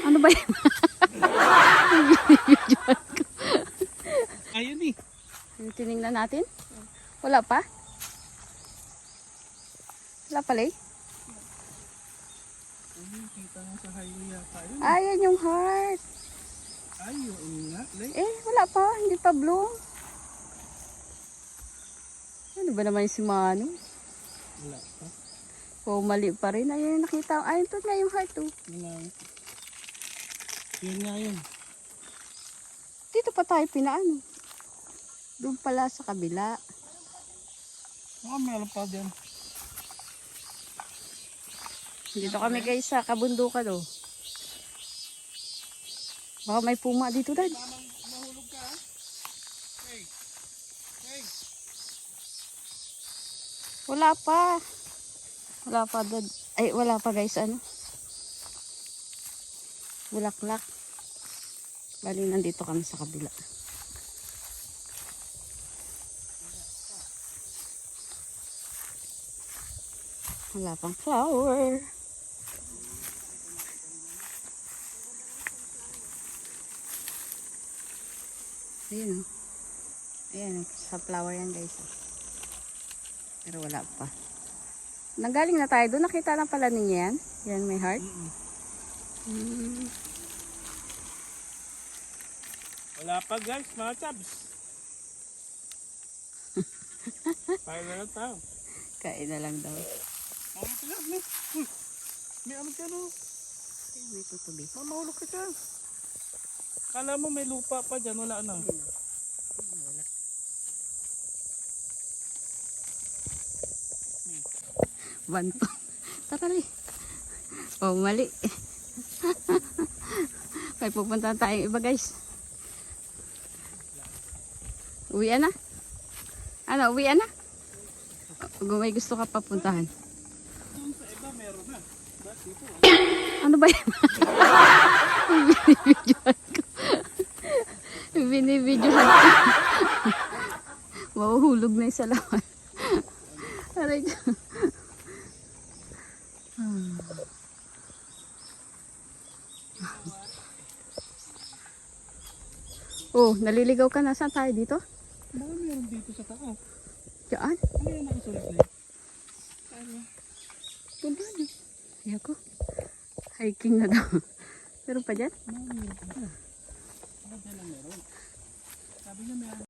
Ano ba yan? Ayun eh. Tinignan natin. Wala pa? Wala pala eh. Kita nga sa highway yata yun. Ayan yung heart. Ay, yun nga. Eh, wala pa. Hindi pa bloom. Ano ba naman si Manu? Wala pa. O, mali pa rin. Ayun, nakita. Ayun, to nga yung heart. Oh. Wala. Yun nga yun. Dito pa tayo pinaano. Doon pala sa kabila. Meron pa dyan. Dito kami guys sa kabundukan. Oh. Baka may puma dito, Dad. Mahulog ka ha? Hey. Hey. Wala pa. Wala pa, Dad. Ay, wala pa guys. Ano? Bulaklak. Bali, nandito kami sa kabila. Wala pang flower. Ayan o. Ayan o. Sa flower yan guys. Pero wala pa. Nanggaling na tayo doon. Nakita na pala ninyo yan. Yan may heart. Wala pa guys, mga chabs. Paano na lang tao. Kain na lang daw. Mga tigas, may ano ka no? Ayan, may tutubi. Mamahulog ka dyan. Kala mo may lupa pa dyan, wala na. Wala. Banto. Tatali. Oh, mali. May pupunta tayong iba guys. Uwian na? Ano, uwian na? Kung may gusto ka papuntahan. Doon sa iba meron na. Ba't dito? Ano ba yan? Binibidyohan ko. Binibidyohan ko. Mahuhulog na yung salaman. Aray ko. Oh, naliligaw ka na. Saan tayo dito? Baka meron dito sa taas. Diyan? Ano yung nakasulat na yun? Ano? Punta niyo. Ayaw ko. Hiking na daw. Meron pa dyan? Meron pa dyan. Baka dyan lang meron. Sabi niya meron